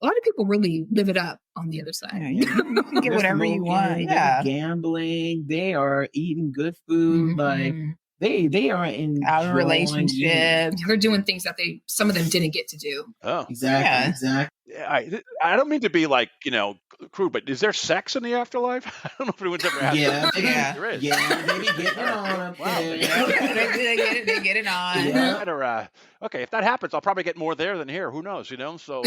a lot of people really live it up on the other side. Yeah, you can get whatever you want. Yeah. Gambling. They are eating good food. Like they are in relationships. They're doing things that some of them didn't get to do. Oh, exactly. I don't mean to be like, crude, but is there sex in the afterlife? I don't know if anyone's ever asked. Yeah, there is. Yeah, they be getting it on up there. They get it on. Yeah. Okay, if that happens, I'll probably get more there than here. Who knows? So.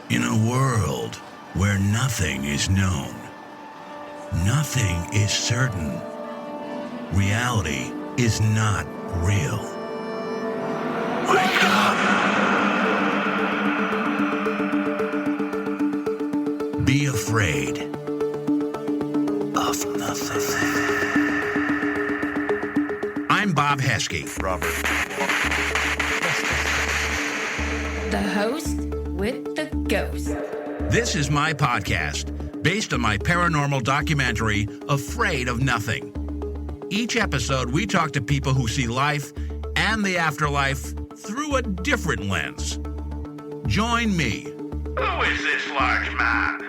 In a world where nothing is known, nothing is certain, reality is not real. Wake up! Be afraid of nothing. I'm Bob Heskey. Robert. The host with the ghost. This is my podcast, based on my paranormal documentary, Afraid of Nothing. Each episode, we talk to people who see life and the afterlife through a different lens. Join me. Who is this large man?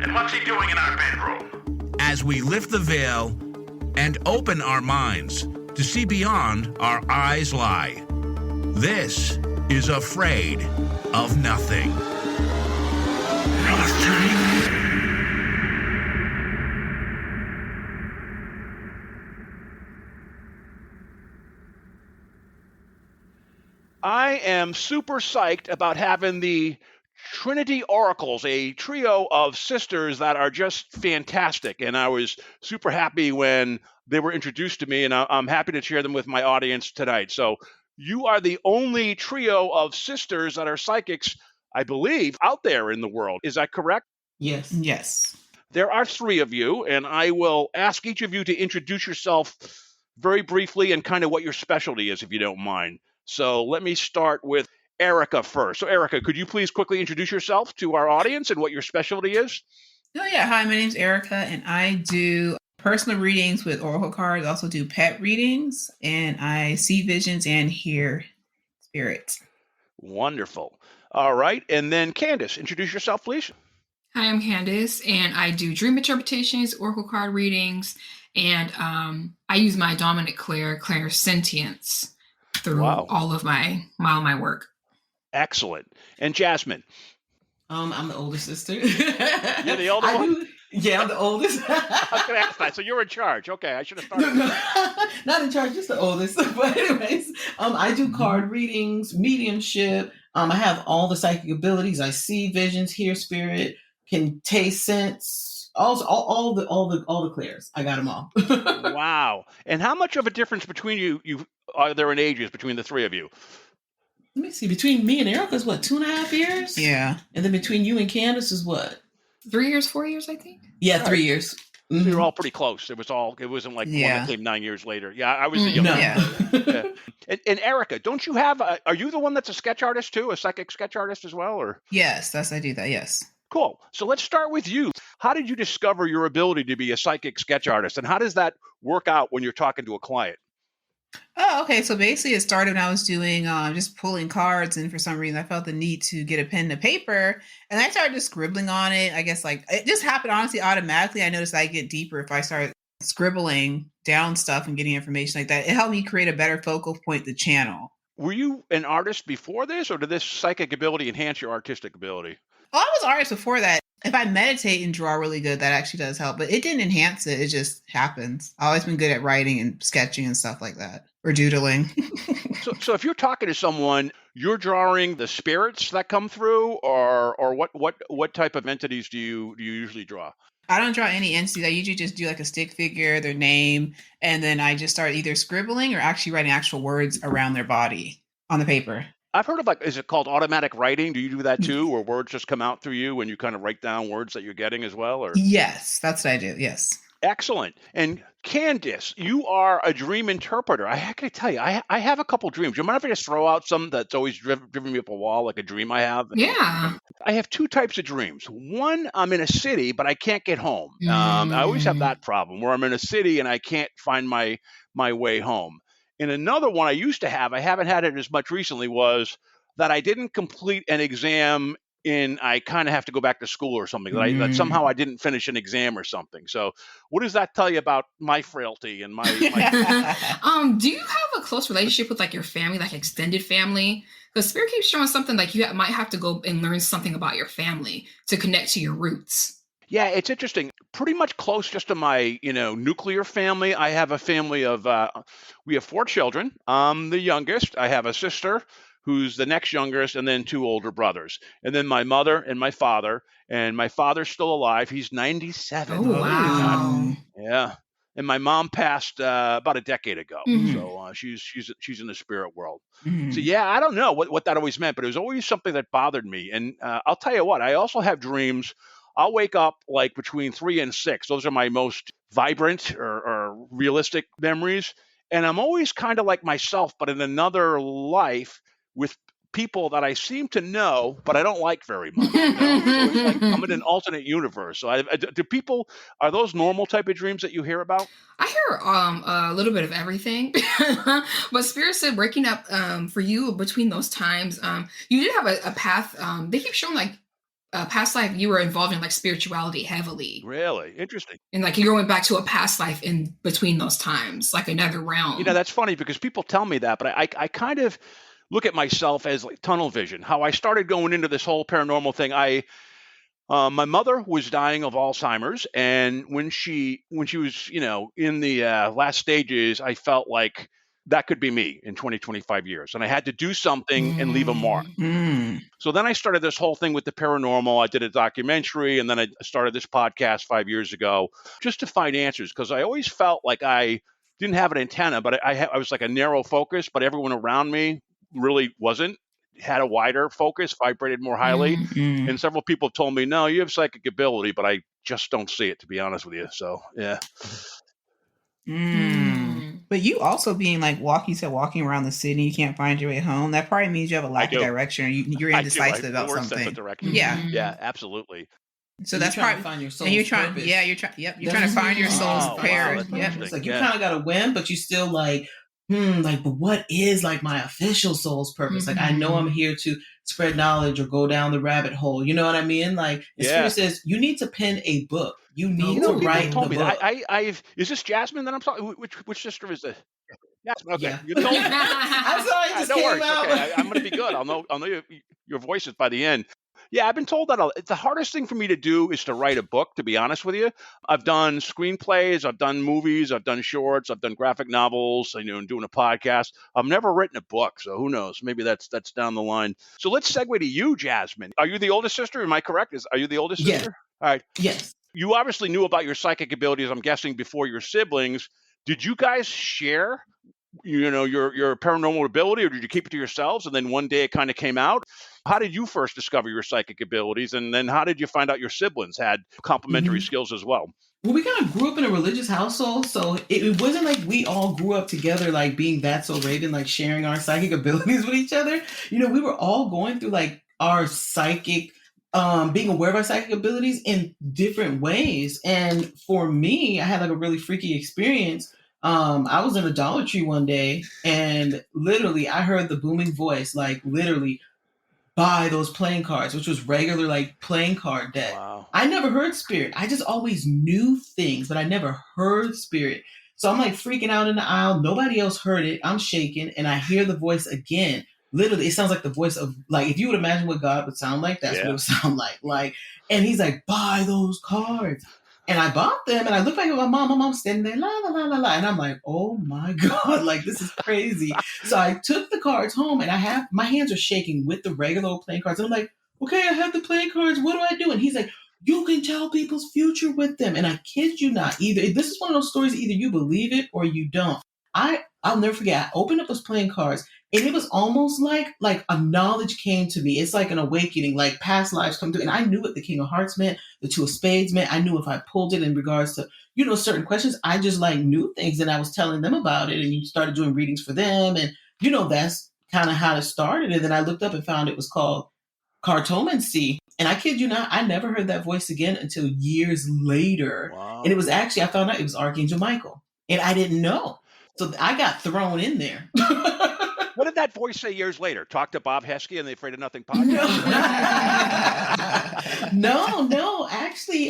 And what's he doing in our bedroom? As we lift the veil and open our minds to see beyond our eyes lie. This is Afraid of Nothing. I am super psyched about having the Trinity Oracles, a trio of sisters that are just fantastic. And I was super happy when they were introduced to me, and I'm happy to share them with my audience tonight. So you are the only trio of sisters that are psychics, I believe, out there in the world. Is that correct? Yes. Yes. There are three of you, and I will ask each of you to introduce yourself very briefly and kind of what your specialty is, if you don't mind. So let me start with Erika first. So Erika, could you please quickly introduce yourself to our audience and what your specialty is? Oh, yeah. Hi, my name's Erika, and I do personal readings with oracle cards. I also do pet readings, and I see visions and hear spirits. Wonderful. All right. And then Candace, introduce yourself, please. Hi, I'm Candace, and I do dream interpretations, oracle card readings, and I use my dominant clairsentience through all of my work. Excellent. And Jasmine? I'm the oldest sister. You're the older one? Yeah, I'm the oldest. I was going to ask that. So you're in charge. Okay, I should have started. Not in charge, just the oldest. But anyways, I do card readings, mediumship. I have all the psychic abilities. I see visions, hear spirit, can taste sense. All the clairs. I got them all. Wow. And how much of a difference between you are there in ages between the three of you? Let me see. Between me and Erika is what, 2.5 years? Yeah. And then between you and Candace is what? 3 years, 4 years, I think. Yeah, 3 years. Mm-hmm. So you're all pretty close. It wasn't like one that came 9 years later. Yeah, I was the youngest. Yeah. And Erika, don't you have? Are you the one that's a sketch artist too, a psychic sketch artist as well, or? Yes, I do that. Yes. Cool. So let's start with you. How did you discover your ability to be a psychic sketch artist, and how does that work out when you're talking to a client? Oh, okay. So basically it started when I was doing just pulling cards, and for some reason I felt the need to get a pen and paper, and I started just scribbling on it. I guess like it just happened honestly automatically. I noticed I get deeper if I start scribbling down stuff and getting information like that. It helped me create a better focal point to channel. Were you an artist before this, or did this psychic ability enhance your artistic ability? Oh, I was an artist before that. If I meditate and draw really good, that actually does help. But it didn't enhance it. It just happens. I've always been good at writing and sketching and stuff like that. Or doodling. So if you're talking to someone, you're drawing the spirits that come through, or what type of entities do you usually draw? I don't draw any entities. I usually just do like a stick figure, their name, and then I just start either scribbling or actually writing actual words around their body on the paper. I've heard of is it called automatic writing? Do you do that too, or words just come out through you and you kind of write down words that you're getting as well? Or yes, that's what I do. Yes. Excellent. And Candace, you are a dream interpreter. I gotta tell you, I have a couple dreams. Do you mind if I just throw out some that's always driven me up a wall, like a dream I have? Yeah. I have two types of dreams. One, I'm in a city, but I can't get home. I always have that problem where I'm in a city and I can't find my way home. And another one I used to have, I haven't had it as much recently, was that I didn't complete an exam I kind of have to go back to school or something, that somehow I didn't finish an exam or something. So what does that tell you about my frailty and my Do you have a close relationship with like your family, like extended family? Because Spirit keeps showing something like you might have to go and learn something about your family to connect to your roots. Yeah, it's interesting. Pretty much close just to my, nuclear family. I have a family of, we have 4 children. I'm the youngest. I have a sister who's the next youngest, and then 2 older brothers. And then my mother and my father. And my father's still alive. He's 97. Oh, wow. Yeah. And my mom passed about a decade ago. Mhm. So she's in the spirit world. So yeah, I don't know what that always meant, but it was always something that bothered me. And I'll tell you what, I also have dreams. I'll wake up like between 3 and 6. Those are my most vibrant or realistic memories. And I'm always kind of like myself, but in another life with people that I seem to know, but I don't like very much. So it's like I'm in an alternate universe. So are those normal type of dreams that you hear about? I hear a little bit of everything, but Spirit said breaking up for you between those times, you did have a path. They keep showing like past life you were involved in like spirituality heavily. Really interesting. And like you're going back to a past life in between those times, like another realm. That's funny because people tell me that, but I kind of look at myself as like tunnel vision. How I started going into this whole paranormal thing. My mother was dying of Alzheimer's, and when she was, in the last stages, I felt like that could be me in 20, 25 years. And I had to do something and leave a mark. So then I started this whole thing with the paranormal. I did a documentary, and then I started this podcast 5 years ago just to find answers, because I always felt like I didn't have an antenna, but I was like a narrow focus, but everyone around me really wasn't, had a wider focus, vibrated more highly. And several people have told me, no, you have psychic ability, but I just don't see it, to be honest with you. So, yeah. But you also being like walking around the city, you can't find your way home. That probably means you have a lack of direction. Or you're indecisive about something. Yeah, absolutely. So that's trying probably to find your soul's and you're trying. purpose. Yeah, you're trying. Yep, you're trying to find your soul's purpose. Wow, it's like you kind of got to win, but you still like, but what is like my official soul's purpose? Like I know I'm here to spread knowledge or go down the rabbit hole. You know what I mean? Like the Spirit says, you need to pen a book. You need to write the book. Is this Jasmine that I'm talking? Which sister is it? Jasmine. Okay, you told me. I'm sorry, it just came out. Okay, I'm going to be good. I'll know your voices by the end. Yeah, I've been told that the hardest thing for me to do is to write a book, to be honest with you. I've done screenplays, I've done movies, I've done shorts, I've done graphic novels, and doing a podcast. I've never written a book, so who knows? Maybe that's down the line. So let's segue to you, Jasmine. Are you the oldest sister? Am I correct? Are you the oldest sister? All right. Yes. You obviously knew about your psychic abilities, I'm guessing, before your siblings. Did you guys share your paranormal ability, or did you keep it to yourselves and then one day it kind of came out? How did you first discover your psychic abilities, and then how did you find out your siblings had complementary skills as well? Well, we kind of grew up in a religious household, so it wasn't like we all grew up together, like being That's So Raven, like sharing our psychic abilities with each other. We were all going through like our psychic, being aware of our psychic abilities in different ways. And for me, I had like a really freaky experience. I was in a Dollar Tree one day, and literally I heard the booming voice, like literally, buy those playing cards, which was regular like playing card deck. Wow. I never heard spirit. I just always knew things, but I never heard spirit. So I'm like freaking out in the aisle. Nobody else heard it. I'm shaking, and I hear the voice again. Literally, it sounds like the voice of, like, if you would imagine what God would sound like, that's what it would sound like. Like, and he's like, buy those cards. And I bought them, and I looked back at my mom. My mom's standing there, la, la, la, la, la. And I'm like, oh my God, like, this is crazy. So I took the cards home, and my hands are shaking with the regular old playing cards. And I'm like, okay, I have the playing cards. What do I do? And he's like, you can tell people's future with them. And I kid you not, this is one of those stories, either you believe it or you don't. I'll never forget, I opened up those playing cards, and it was almost like a knowledge came to me. It's like an awakening, like past lives come through. And I knew what the King of Hearts meant, the Two of Spades meant. I knew if I pulled it in regards to, certain questions, I just like knew things, and I was telling them about it, and you started doing readings for them. And, that's kind of how it started. And then I looked up and found it was called cartomancy. And I kid you not, I never heard that voice again until years later. Wow. And it was actually, I found out it was Archangel Michael. And I didn't know. So I got thrown in there. What did that voice say years later? Talk to Bob Heskey and the Afraid of Nothing podcast? No. Actually,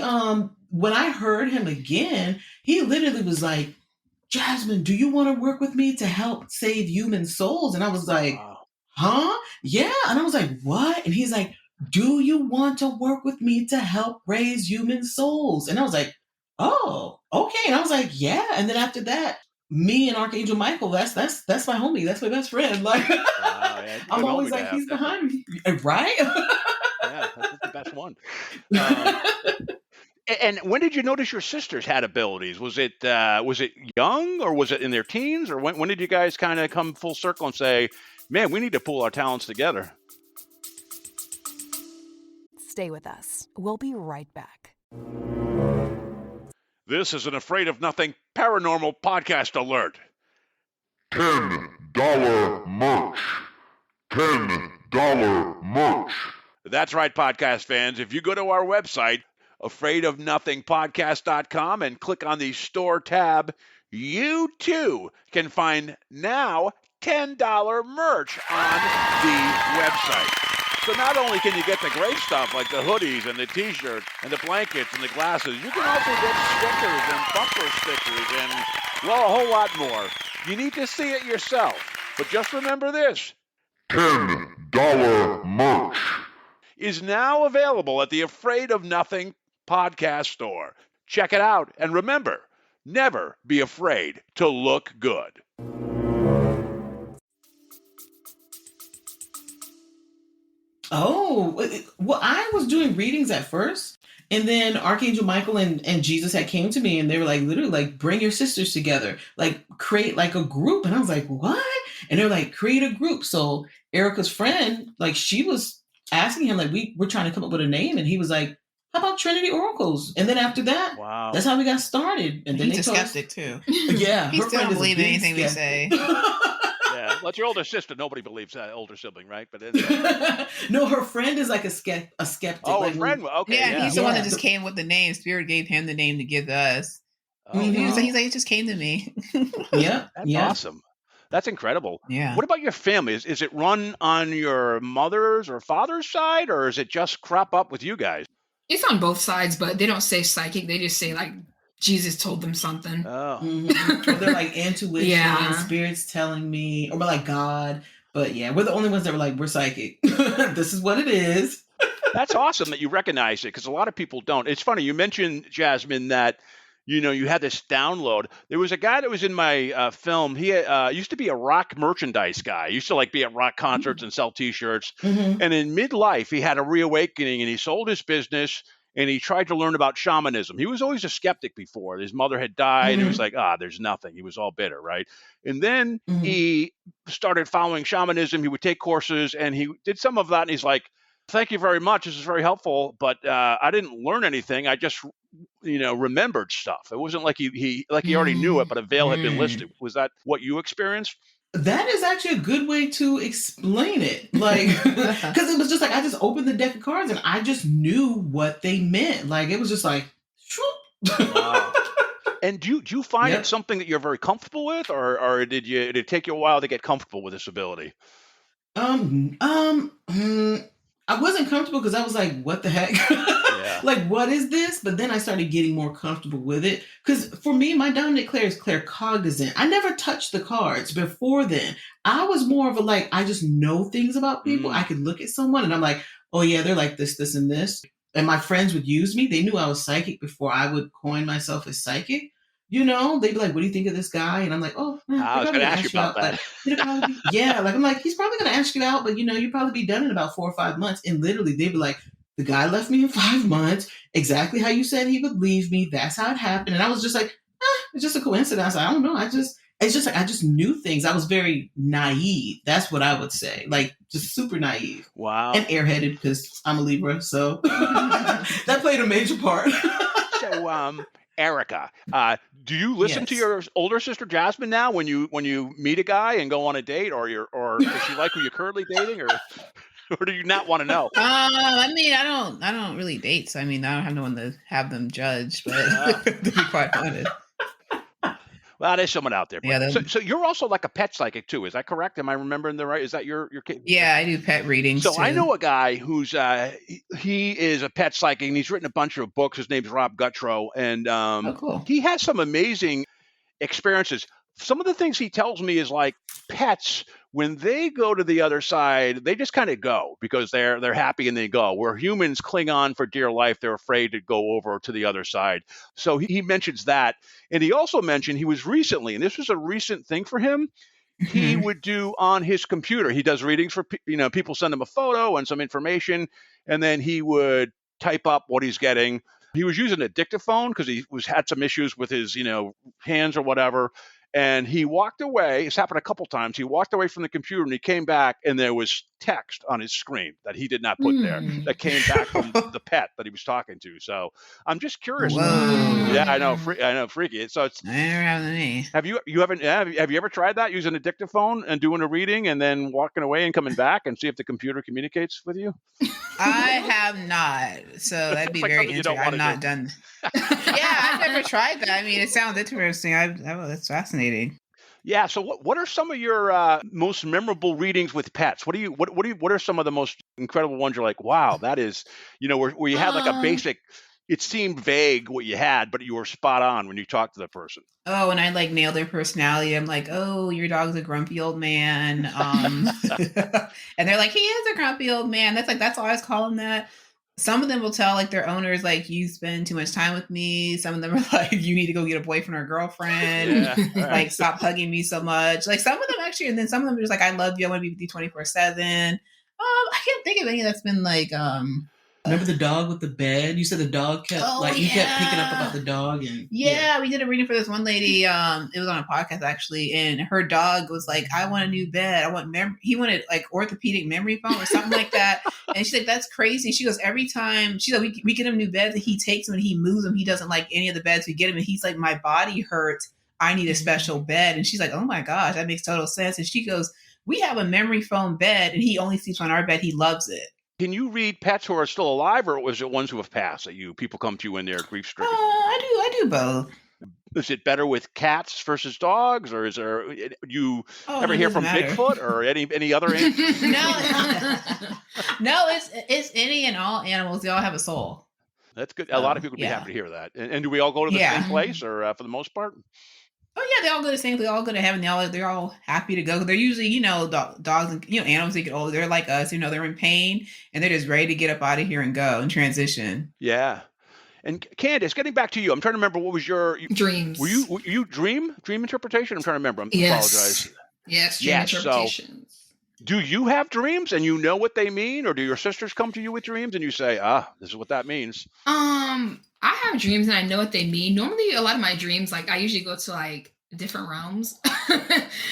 when I heard him again, he literally was like, Jasmine, do you want to work with me to help save human souls? And I was like, Wow. huh? Yeah. And I was like, what? And he's like, do you want to work with me to help raise human souls? And I was like, oh, okay. And I was like, yeah. And then after that, me and Archangel Michael, that's my homie. That's my best friend. Like, Wow, yeah, I'm always like, he's behind me. Right? Yeah, that's the best one. And when did you notice your sisters had abilities? Was it young, or was it in their teens, or when did you guys kind of come full circle and say, man, we need to pool our talents together? Stay with us. We'll be right back. This is an Afraid of Nothing paranormal podcast alert. $10 merch. $10 merch. That's right, podcast fans. If you go to our website, afraidofnothingpodcast.com, and click on the store tab, you too can find now $10 merch on the website. So not only can you get the great stuff like the hoodies and the t-shirts and the blankets and the glasses, you can also get stickers and bumper stickers and, well, a whole lot more. You need to see it yourself. But just remember this. $10 merch is now available at the Afraid of Nothing podcast store. Check it out. And remember, never be afraid to look good. Oh, well, I was doing readings at first, and then Archangel Michael and Jesus had came to me, and they were like, literally, like, bring your sisters together, like, create like a group. And I was like, what? And they're like, create a group. So Erika's friend, like, she was asking him, like, we're trying to come up with a name, and he was like, how about Trinity Oracles? And then after that, wow, that's how we got started. And then he's a skeptic too. Yeah, he still don't believe anything we say. Yeah, well, it's your older sister. Nobody believes that older sibling, right? But no, her friend is like a skeptic. Oh, like, a friend. Okay, yeah, he's the one that just came with the name. Spirit gave him the name to give to us. Oh, he's like, it just came to me. Yeah, that's awesome. That's incredible. Yeah. What about your family? Is it run on your mother's or father's side, or is it just crop up with you guys? It's on both sides, but they don't say psychic. They just say, like, Jesus told them something. Oh. Mm-hmm. Or they're like intuition, yeah. spirits telling me, or like God. But yeah, we're the only ones that were like, we're psychic. This is what it is. That's awesome that you recognize it, because a lot of people don't. It's funny. You mentioned, Jasmine, that, you know, you had this download. There was a guy that was in my film. He used to be a rock merchandise guy. He used to like be at rock concerts and sell T-shirts. Mm-hmm. And in midlife, he had a reawakening, and he sold his business, and he tried to learn about shamanism. He was always a skeptic before. His mother had died. And he was like, there's nothing. He was all bitter, right? And then he started following shamanism. He would take courses, and he did some of that. And he's like, thank you very much. This is very helpful. But I didn't learn anything. I just, remembered stuff. It wasn't like he already knew it, but a veil had been lifted. Was that what you experienced? That is actually a good way to explain it. Like, because it was just like, I just opened the deck of cards and I just knew what they meant. Like, it was just like, wow. And do you find it something that you're very comfortable with, or did it take you a while to get comfortable with this ability? I wasn't comfortable because I was like, what the heck? Yeah. Like, what is this? But then I started getting more comfortable with it. Because for me, my dominant clair is claircognizant. I never touched the cards before then. I was more of a, like, I just know things about people. I could look at someone and I'm like, oh yeah, they're like this, this, and this. And my friends would use me. They knew I was psychic before I would coin myself as psychic. You know, they'd be like, what do you think of this guy? And I'm like, oh, I was going to ask you about that. Like, yeah, like I'm like, he's probably going to ask you out, but you'd probably be done in about 4 or 5 months. And literally they'd be like, the guy left me in 5 months, exactly how you said he would leave me. That's how it happened. And I was just like, it's just a coincidence. I don't know. It's just like, I just knew things. I was very naive. That's what I would say. Like, just super naive. Wow. And airheaded because I'm a Libra. So that played a major part. So, Erika, do you listen to your older sister Jasmine now when you meet a guy and go on a date, or does she like who you're currently dating, or do you not want to know? I mean, I don't really date, so I mean, I don't have no one to have them judge, but to be quite honest. Well, there's someone out there. Yeah, So you're also like a pet psychic too. Is that correct? Am I remembering the right? Is that your case? Yeah, I do pet readings So too. I know a guy who's he is a pet psychic, and he's written a bunch of books. His name's Rob Guttrow, and Oh, cool. he has some amazing experiences. Some of the things he tells me is like pets, when they go to the other side, they just kind of go because they're happy and they go. Where humans cling on for dear life, they're afraid to go over to the other side. So he mentions that. And he also mentioned he was recently, and this was a recent thing for him, he would do on his computer. He does readings for, people send him a photo and some information, and then he would type up what he's getting. He was using a dictaphone because he had some issues with his, hands or whatever. And he walked away. It's happened a couple times. He walked away from the computer and he came back, and there was text on his screen that he did not put there that came back from the pet that he was talking to. So I'm just curious. Whoa. Yeah, I know, freaky. So it's. Have you ever tried that, using a dictaphone and doing a reading and then walking away and coming back and see if the computer communicates with you? I have not. So that'd be very interesting. I've not done. Yeah, I've never tried that. I mean, it sounds interesting. That's fascinating. Yeah. So what are some of your most memorable readings with pets? What are some of the most incredible ones? You're like, wow, that is, where you had like a basic. It seemed vague what you had, but you were spot on when you talked to the person. Oh, and I like nailed their personality. I'm like, oh, your dog's a grumpy old man. And they're like, he is a grumpy old man. That's all I was calling that. Some of them will tell like their owners, like, you spend too much time with me. Some of them are like, you need to go get a boyfriend or girlfriend. Yeah, right. Like, stop hugging me so much. Like, some of them actually, and then some of them are just like, I love you. I want to be with you 24/7. I can't think of any that's been like, Remember the dog with the bed? You said the dog kept you kept picking up about the dog, and we did a reading for this one lady. It was on a podcast actually, and her dog was like, "I want a new bed. I want He wanted like orthopedic memory foam or something like that." And she's like, "That's crazy." She goes, "Every time she's like, we get him new beds, and he takes them and he moves them. He doesn't like any of the beds we get him, and he's like, my body hurts. I need a special bed." And she's like, "Oh my gosh, that makes total sense." And she goes, "We have a memory foam bed, and he only sleeps on our bed. He loves it." Can you read pets who are still alive, or was it ones who have passed that people come to you when they're grief stricken? I do both. Is it better with cats versus dogs, or is there you ever hear from Bigfoot or any other? No, it's any and all animals. They all have a soul. That's good. A lot of people would be happy to hear that. And do we all go to the same place, or for the most part? Oh yeah, they all go to the same. They all go to heaven. They're all happy to go. They're usually, dogs and animals. They get older. They're like us. They're in pain and they're just ready to get up out of here and go and transition. Yeah. And Candace, getting back to you, I'm trying to remember what was your dreams. Were you dream interpretation? I'm trying to remember. Yes. Apologize. Yes, dream interpretations. So, do you have dreams and you know what they mean, or do your sisters come to you with dreams and you say, this is what that means? I have dreams and I know what they mean. Normally, a lot of my dreams, like I usually go to like different realms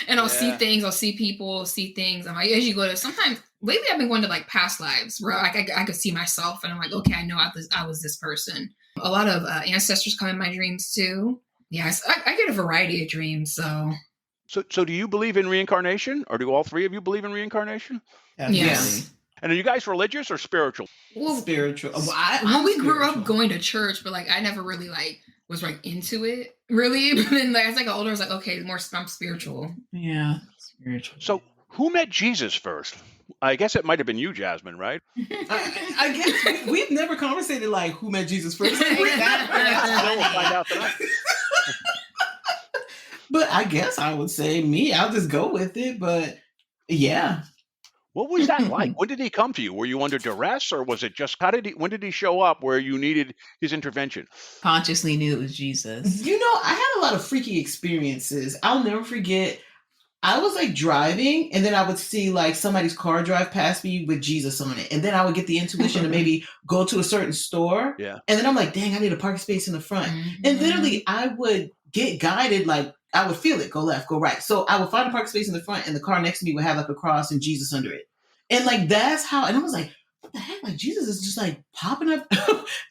and I'll see things, I'll see people, see things. I usually go to, sometimes lately I've been going to like past lives where like I could see myself and I'm like, okay, I know I was this person. A lot of ancestors come in my dreams too. Yes, I get a variety of dreams. So do you believe in reincarnation, or do all three of you believe in reincarnation? Yes. And are you guys religious or spiritual? Well, spiritual. We grew up going to church, but like I never really like was like into it really. But then like as I got older, I was like, okay, I'm spiritual. Yeah, spiritual. So who met Jesus first? I guess it might have been you, Jasmine, right? I guess we've never conversated like who met Jesus first. We'll find out tonight. But I guess I would say me. I'll just go with it. But yeah. What was that like? When did he come to you? Were you under duress, or was it just when did he show up where you needed his intervention? Consciously knew it was Jesus. I had a lot of freaky experiences. I'll never forget. I was like driving, and then I would see like somebody's car drive past me with Jesus on it. And then I would get the intuition to maybe go to a certain store. Yeah. And then I'm like, dang, I need a parking space in the front. Mm-hmm. And literally I would get guided, like I would feel it, go left, go right. So I would find a parking space in the front, and the car next to me would have like a cross and Jesus under it. And like, that's how, and I was like, what the heck? Like Jesus is just like popping up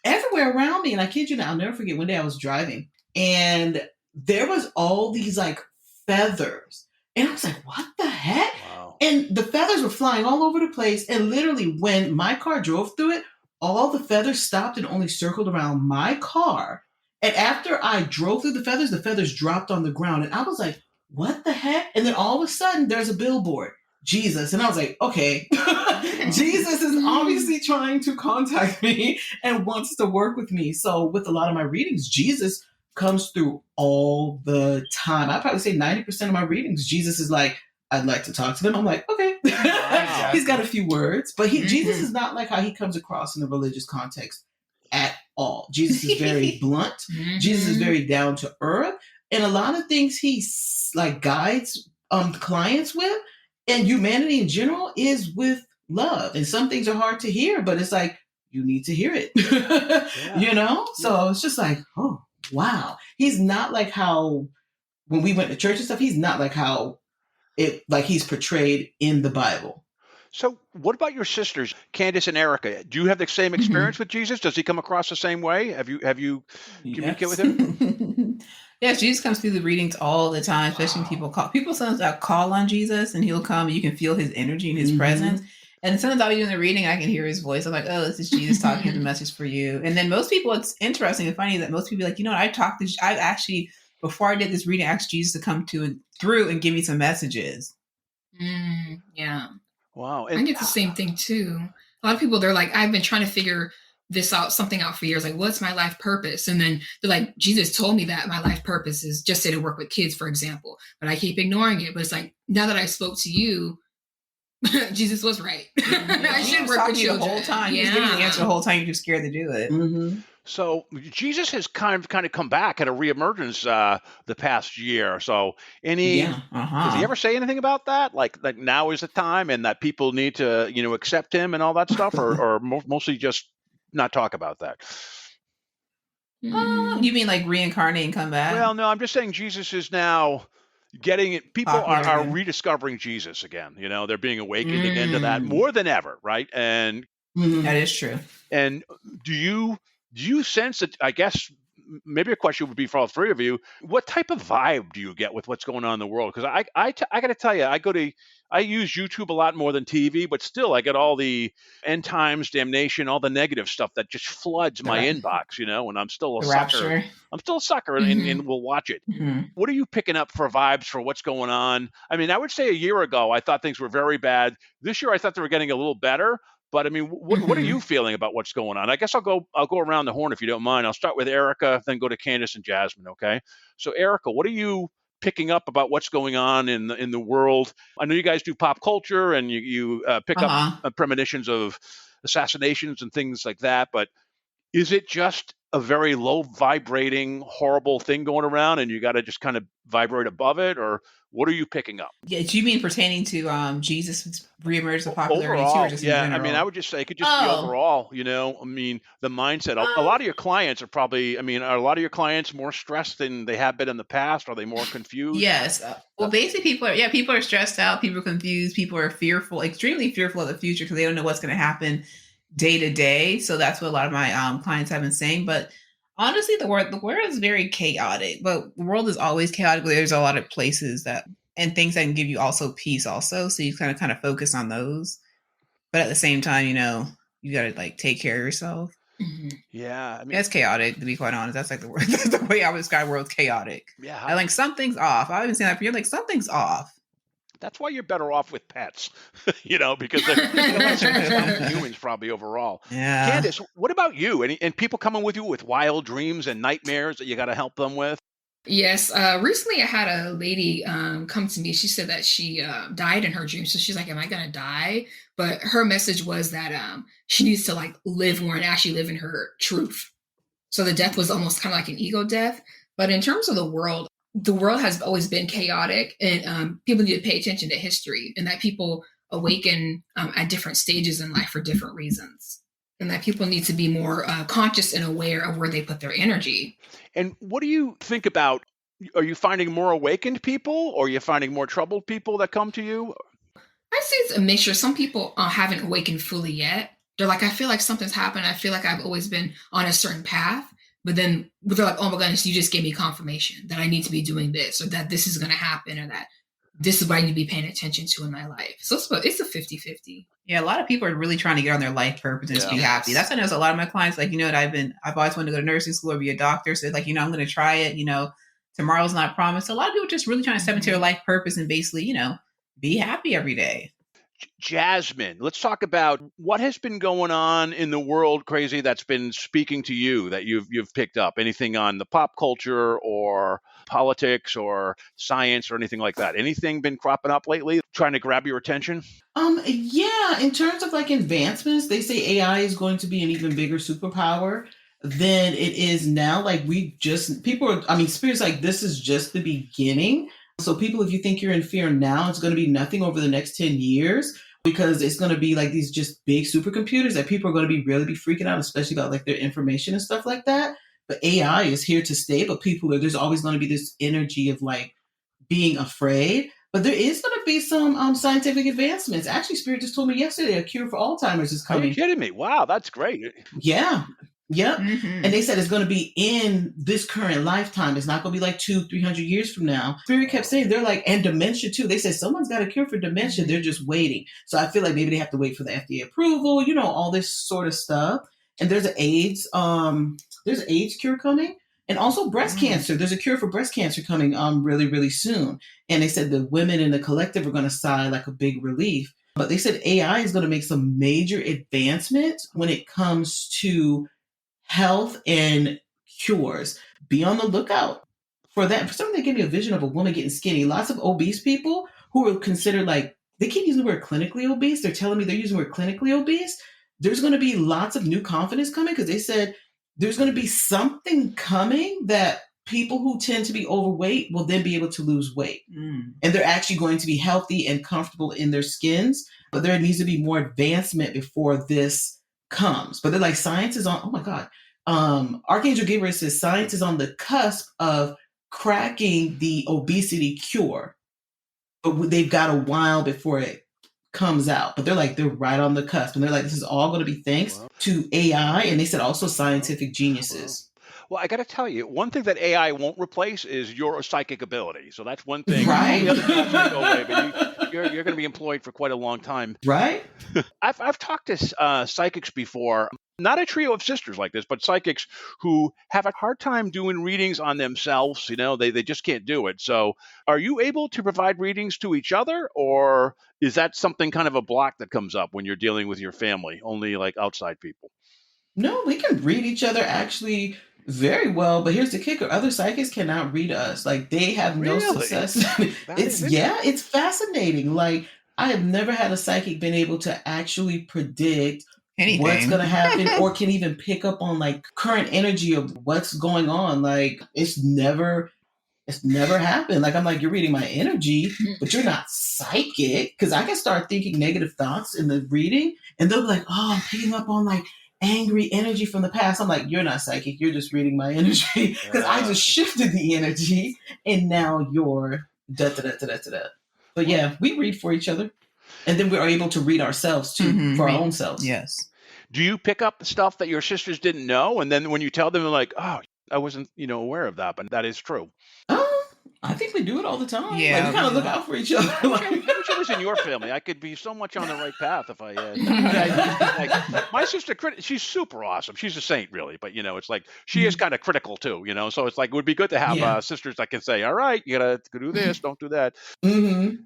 everywhere around me. And I kid you not, I'll never forget one day I was driving and there was all these like feathers. And I was like, what the heck? Wow. And the feathers were flying all over the place. And literally when my car drove through it, all the feathers stopped and only circled around my car. And after I drove through the feathers dropped on the ground. And I was like, what the heck? And then all of a sudden there's a billboard, Jesus. And I was like, okay, Jesus is obviously trying to contact me and wants to work with me. So with a lot of my readings, Jesus comes through all the time. I'd probably say 90% of my readings, Jesus is like, I'd like to talk to them. I'm like, okay. Wow. He's got a few words, but Jesus is not like how he comes across in a religious context at all. Jesus is very blunt. Jesus is very down to earth. And a lot of things he like guides clients with, and humanity in general, is with love. And some things are hard to hear, but it's like, you need to hear it. You know? So it's just like, oh, wow. He's not like how, when we went to church and stuff, he's not like how he's portrayed in the Bible. So what about your sisters, Candace and Erika? Do you have the same experience with Jesus? Does he come across the same way? Have you communicated with him? Yes, Jesus comes through the readings all the time, especially when people sometimes call on Jesus, and he'll come and you can feel his energy and his presence. And sometimes I'll be doing the reading, I can hear his voice. I'm like, oh, this is Jesus talking to the message for you. And then most people, it's interesting and funny that most people are like, I've actually, before I did this reading, asked Jesus to come through and give me some messages. Yeah. Wow. And I get the same thing too. A lot of people, they're like, I've been trying to figure something out for years. Like, what's my life purpose? And then they're like, Jesus told me that my life purpose is just say to work with kids, for example. But I keep ignoring it. But it's like, now that I spoke to you, Jesus was right. I should work with children the whole time. He was giving you the answer the whole time. You're just scared to do it. So Jesus has kind of come back at a reemergence the past year. So does he ever say anything about that? Like now is the time, and that people need to accept him and all that stuff, or mostly just not talk about that? You mean like reincarnate and come back? Well, no, I'm just saying Jesus is now getting it. People are rediscovering Jesus again. They're being awakened again to that more than ever, right? And that is true. And do you sense that, I guess maybe a question would be for all three of you, what type of vibe do you get with what's going on in the world? Because I got to tell you, I use YouTube a lot more than TV, but still I get all the end times, damnation, all the negative stuff that just floods my inbox, and I'm still a sucker. Rapture. I'm still a sucker and will watch it. What are you picking up for vibes for what's going on? I mean, I would say a year ago, I thought things were very bad. This year, I thought they were getting a little better. But I mean, what are you feeling about what's going on? I guess I'll go around the horn if you don't mind. I'll start with Erika, then go to Candace and Jasmine. Okay. So Erika, what are you picking up about what's going on in the world? I know you guys do pop culture and you pick up premonitions of assassinations and things like that. But is it just a very low vibrating, horrible thing going around, and you got to just kind of vibrate above it, or what are you picking up? Yeah, do you mean pertaining to Jesus reemerged of popularity overall, too, or just in general? I mean, I would just say it could just be overall. I mean, the mindset. A lot of your clients are probably. I mean, are a lot of your clients more stressed than they have been in the past? Are they more confused? Yes. Well, basically, people are stressed out. People are confused. People are fearful, extremely fearful of the future because they don't know what's going to happen day to day. So that's what a lot of my clients have been saying. But honestly, the world is very chaotic. But the world is always chaotic. There's a lot of places and things that can give you also peace also. So you kind of focus on those. But at the same time, you got to like take care of yourself. Yeah. I mean, it's chaotic, to be quite honest. That's like the word. That's the way I would describe the world's chaotic. Yeah. I like something's off. I've been saying that for years. Like something's off. That's why you're better off with pets, because they're less than humans probably overall. Yeah. Candace, what about you? And people coming with you with wild dreams and nightmares that you got to help them with? Yes. Recently, I had a lady come to me. She said that she died in her dream. So she's like, am I going to die? But her message was that she needs to like live more and actually live in her truth. So the death was almost kind of like an ego death. But in terms of the world has always been chaotic, and people need to pay attention to history, and that people awaken at different stages in life for different reasons, and that people need to be more conscious and aware of where they put their energy. And what do you think about, are you finding more awakened people, or are you finding more troubled people that come to you? I'd say it's a mixture. Some people haven't awakened fully yet. They're like, I feel like something's happened. I feel like I've always been on a certain path. But then they're like, oh my goodness, you just gave me confirmation that I need to be doing this, or that this is going to happen, or that this is what I need to be paying attention to in my life. So it's a 50-50. Yeah, a lot of people are really trying to get on their life purpose and just be happy. That's what I know. A lot of my clients, like, I've always wanted to go to nursing school or be a doctor. So like, I'm going to try it, tomorrow's not promised. So a lot of people just really trying to step into their life purpose and basically, be happy every day. Jasmine, let's talk about what has been going on in the world, crazy, that's been speaking to you, that you've picked up. Anything on the pop culture or politics or science or anything like that? Anything been cropping up lately, trying to grab your attention? Yeah, in terms of like advancements, they say AI is going to be an even bigger superpower than it is now. Like Spirit's like, this is just the beginning. So people, if you think you're in fear now, it's going to be nothing over the next 10 years, because it's going to be like these just big supercomputers that people are going to really be freaking out, especially about like their information and stuff like that. But AI is here to stay, but there's always going to be this energy of like being afraid. But there is going to be some scientific advancements. Actually, Spirit just told me yesterday a cure for Alzheimer's is coming. Are you kidding me? Wow, that's great. Yeah. Yep. Mm-hmm. And they said it's going to be in this current lifetime. It's not going to be like 200-300 years from now. Spirit kept saying, they're like, and dementia too. They said someone's got a cure for dementia. They're just waiting. So I feel like maybe they have to wait for the FDA approval, all this sort of stuff. And there's an AIDS cure coming. And also breast cancer. There's a cure for breast cancer coming really, really soon. And they said the women in the collective are going to sigh like a big relief. But they said AI is going to make some major advancements when it comes to health and cures. Be on the lookout for that. For some reason, they give me a vision of a woman getting skinny. Lots of obese people who are considered like, they keep using the word clinically obese. They're telling me they're using the word clinically obese. There's going to be lots of new confidence coming, because they said there's going to be something coming that people who tend to be overweight will then be able to lose weight. And they're actually going to be healthy and comfortable in their skins. But there needs to be more advancement before this comes. But they're like, science is on, oh my God. Archangel Gabriel says science is on the cusp of cracking the obesity cure. But they've got a while before it comes out. But they're right on the cusp. And they're like, this is all going to be thanks to AI. And they said also scientific geniuses. Well, I got to tell you, one thing that AI won't replace is your psychic ability. So that's one thing. Right. The other jobs will go away, but you're going to be employed for quite a long time. Right. I've talked to psychics before, not a trio of sisters like this, but psychics who have a hard time doing readings on themselves. They just can't do it. So are you able to provide readings to each other, or is that something kind of a block that comes up when you're dealing with your family, only like outside people? No, we can read each other actually very well, but here's the kicker: other psychics cannot read us. Like, they have no success. It's fascinating. Like, I have never had a psychic been able to actually predict anything, what's going to happen, or can even pick up on like current energy of what's going on. Like, it's never happened. Like, I'm like, you're reading my energy, but you're not psychic, because I can start thinking negative thoughts in the reading, and they'll be like, oh, I'm picking up on like angry energy from the past. I'm like, you're not psychic. You're just reading my energy, because I just shifted the energy, and now you're da-da-da-da-da-da. But yeah, we read for each other. And then we are able to read ourselves too, for our own selves. Yes. Do you pick up stuff that your sisters didn't know? And then when you tell them, they're like, oh, I wasn't, aware of that, but that is true. I think we do it all the time. Yeah, like, we kind of look out for each other. I wish I was in your family. I could be so much on the right path if I like, my sister, she's super awesome. She's a saint, really. But, it's like, she is kind of critical too, so it's like, it would be good to have sisters that can say, all right, you got to do this, don't do that.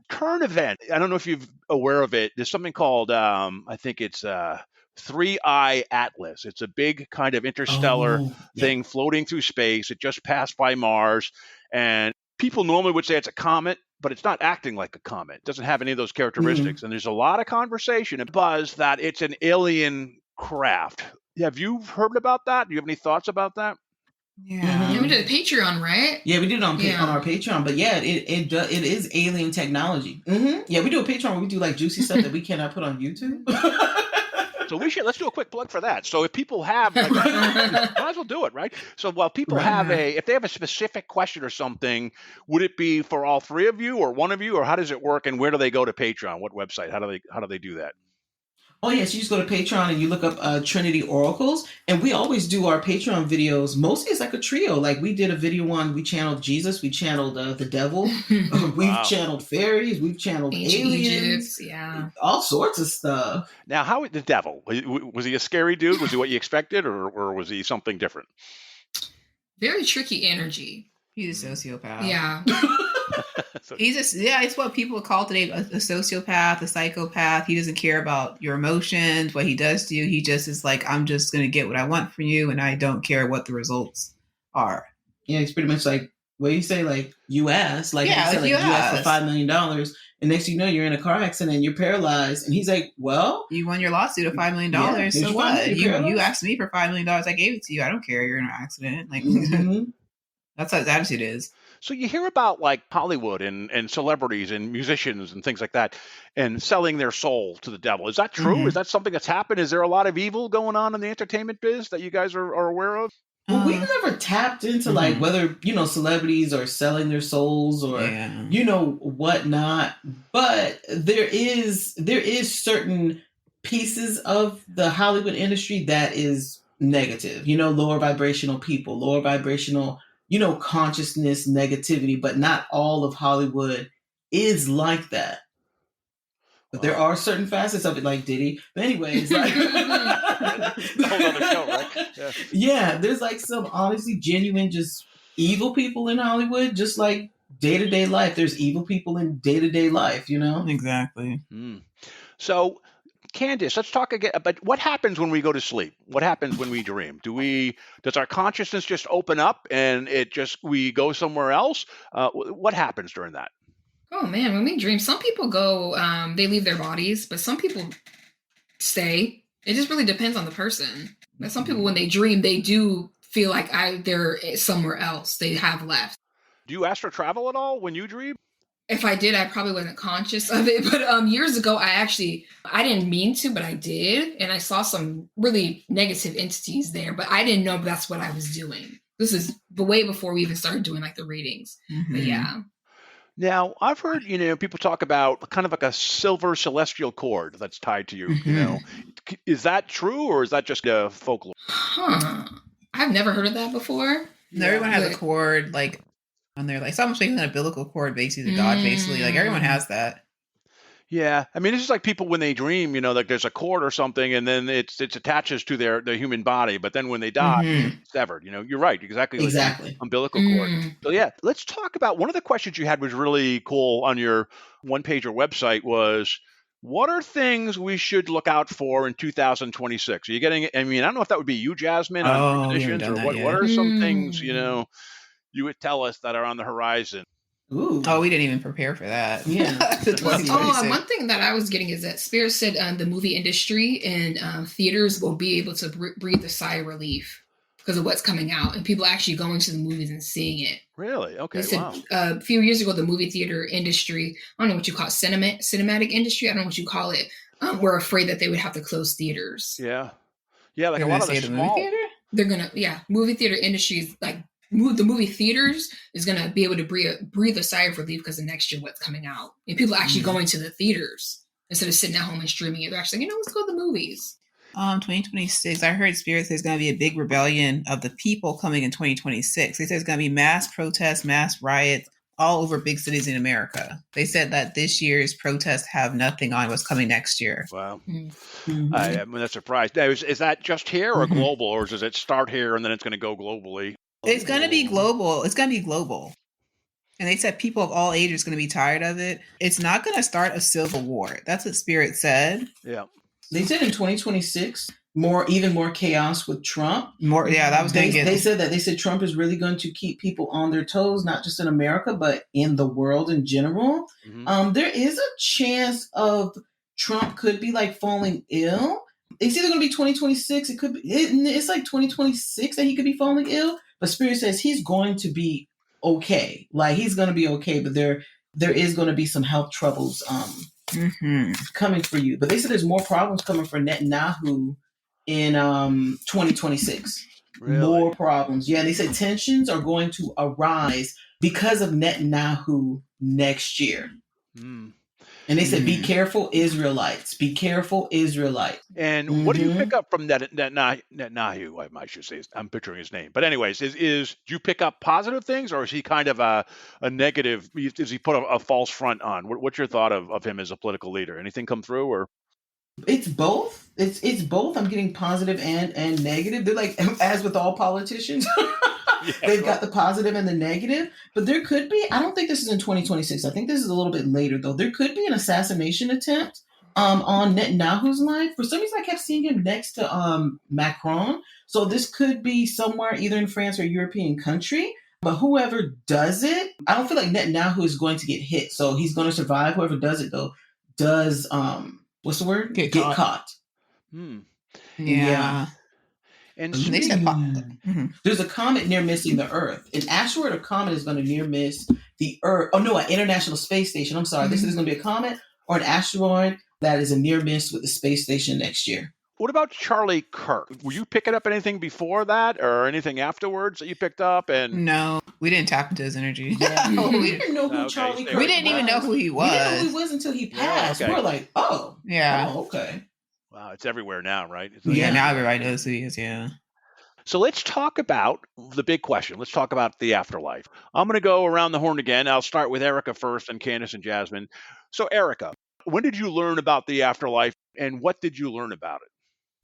Current event. I don't know if you're aware of it. There's something called, I think it's 3i Atlas. It's a big kind of interstellar thing floating through space. It just passed by Mars, and people normally would say it's a comet, but it's not acting like a comet. It doesn't have any of those characteristics. And there's a lot of conversation and buzz that it's an alien craft. Have you heard about that? Do you have any thoughts about that? Yeah, we did a Patreon, right? Yeah, we did it on our Patreon. But yeah, it is alien technology. Yeah, we do a Patreon where we do like juicy stuff that we cannot put on YouTube. So let's do a quick plug for that. So if people have, might as well do it, right? So while people have if they have a specific question or something, would it be for all three of you or one of you, or how does it work? And where do they go to Patreon? What website? How do they do that? Oh, yes. You just go to Patreon and you look up Trinity Oracles. And we always do our Patreon videos. Mostly it's like a trio. Like we did a video on, we channeled Jesus, we channeled the devil, we've channeled fairies, we've channeled Ancient aliens, Egypt, all sorts of stuff. Now, how the devil? Was he a scary dude? Was he what you expected, or was he something different? very tricky energy. He's a sociopath. Yeah. It's what people call today a sociopath, a psychopath. He doesn't care about your emotions, what he does to you. He just is like, I'm just going to get what I want from you, and I don't care what the results are. Yeah, it's pretty much like, what do you say, like, you asked? Like, Yeah, you asked for $5 million, and next thing you know, you're in a car accident, you're paralyzed, and he's like, well... You won your lawsuit of $5 million, yeah, so what? You asked me for $5 million, I gave it to you. I don't care, you're in an accident. Like, that's how his attitude is. So you hear about like Hollywood and celebrities and musicians and things like that and selling their soul to the devil. Is that true? Mm-hmm. Is that something that's happened? Is there a lot of evil going on in the entertainment biz that you guys are aware of? Well, we've never tapped into like whether, celebrities are selling their souls or, whatnot. But there is certain pieces of the Hollywood industry that is negative, lower vibrational people, lower vibrational consciousness, negativity, but not all of Hollywood is like that. But there are certain facets of it, like Diddy. But anyways, like, whole other show, right? Yeah, there's like some honestly genuine, just evil people in Hollywood, just like day-to-day life. There's evil people in day-to-day life, Exactly. So, Candace, let's talk again about what happens when we go to sleep. What happens when we dream? Does our consciousness just open up and we go somewhere else? What happens during that? Oh man, when we dream, some people go, they leave their bodies, but some people stay. It just really depends on the person. But some people, when they dream, they do feel like they're somewhere else. They have left. Do you astral travel at all when you dream? If I did, I probably wasn't conscious of it. But years ago, I didn't mean to, but I did. And I saw some really negative entities there, but I didn't know that's what I was doing. This is way before we even started doing like the readings. Mm-hmm. But yeah. Now, I've heard, people talk about kind of like a silver celestial cord that's tied to you, Is that true or is that just a folklore? I've never heard of that before. No, everyone has a cord, like, on their, like, it's almost like an umbilical cord, basically, to God, basically. Like, everyone has that. Yeah. I mean, it's just like people when they dream, like there's a cord or something and then it attaches to their human body. But then when they die, it's severed. You're right. Exactly. Exactly. Umbilical cord. So yeah, let's talk about one of the questions you had was really cool on your one-pager website was, what are things we should look out for in 2026? Are you getting, I don't know if that would be you, Jasmine, on predictions or what are some things, you would tell us that are on the horizon? Ooh. Oh, we didn't even prepare for that. Yeah. One thing that I was getting is that Spirit said the movie industry and theaters will be able to breathe a sigh of relief because of what's coming out and people actually going to the movies and seeing it. Really? Okay. They said, wow. A few years ago, the movie theater industry, I don't know what you call it, cinematic industry. I don't know what you call it. Were afraid that they would have to close theaters. Yeah. Yeah. Like a lot of the small... movie theater? They're going to, movie theater industry is like, the movie theaters is going to be able to breathe a sigh of relief because of next year what's coming out. And people are actually going to the theaters instead of sitting at home and streaming it. They're actually like, let's go to the movies. 2026, I heard Spirit says there's going to be a big rebellion of the people coming in 2026. They said there's going to be mass protests, mass riots all over big cities in America. They said that this year's protests have nothing on what's coming next year. Wow. I am not surprised. Now, is that just here or global, or does it start here and then it's going to go globally? It's going to be global. It's going to be global. And they said people of all ages are going to be tired of it. It's not going to start a civil war. That's what Spirit said. Yeah. They said in 2026, even more chaos with Trump. That was going to get... They said that. They said Trump is really going to keep people on their toes, not just in America, but in the world in general. There is a chance of Trump could be like falling ill. It's either going to be 2026. It could be, it's like 2026 that he could be falling ill. But Spirit says he's going to be okay. Like he's going to be okay, but there is going to be some health troubles coming for you. But they said there's more problems coming for Netanyahu in 2026. Really? More problems. Yeah, they said tensions are going to arise because of Netanyahu next year. And they said, be careful, Israelites. Be careful, Israelites. And what do you pick up from Netanyahu? I should say, I'm picturing his name. But anyways, do you pick up positive things, or is he kind of a negative? Does he put a false front on? What's your thought of him as a political leader? Anything come through, or? It's both. It's both. I'm getting positive and negative. They're like, as with all politicians, they've got the positive and the negative. But there could be, I don't think this is in 2026. I think this is a little bit later, though. There could be an assassination attempt on Netanyahu's life. For some reason, I kept seeing him next to Macron. So this could be somewhere either in France or European country. But whoever does it, I don't feel like Netanyahu is going to get hit. So he's going to survive. Whoever does it, though, does, what's the word? Get caught. Yeah. And they said there's a comet near missing the Earth. An asteroid or comet is going to near miss the Earth. Oh, no, an International Space Station. I'm sorry. This is going to be a comet or an asteroid that is a near miss with the space station next year. What about Charlie Kirk? Were you picking up anything before that or anything afterwards that you picked up? And no, we didn't tap into his energy. Yeah. We didn't know who Charlie Kirk was. We didn't even know who he was. We didn't know who he was until he passed. We're like, oh. Yeah. Oh, okay. Wow, it's everywhere now, right? Now everybody knows who he is, yeah. So let's talk about the big question. Let's talk about the afterlife. I'm going to go around the horn again. I'll start with Erika first and Candace and Jasmine. So Erika, when did you learn about the afterlife and what did you learn about it?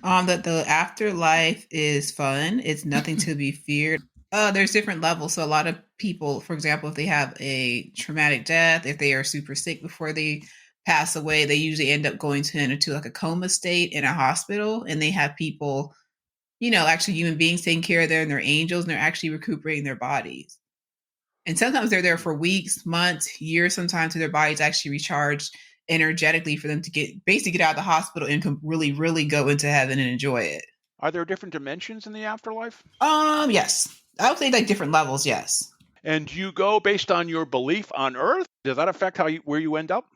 That the afterlife is fun. It's nothing to be feared. There's different levels. So a lot of people, for example, if they have a traumatic death, if they are super sick before they pass away, they usually end up going into like a coma state in a hospital, and they have people, actually human beings taking care of them, and they're angels, and they're actually recuperating their bodies. And sometimes they're there for weeks, months, years, sometimes to their bodies actually recharged energetically for them to get out of the hospital and can really, really go into heaven and enjoy it. Are there different dimensions in the afterlife? Yes. I would say like different levels, yes. And do you go based on your belief on Earth? Does that affect where you end up?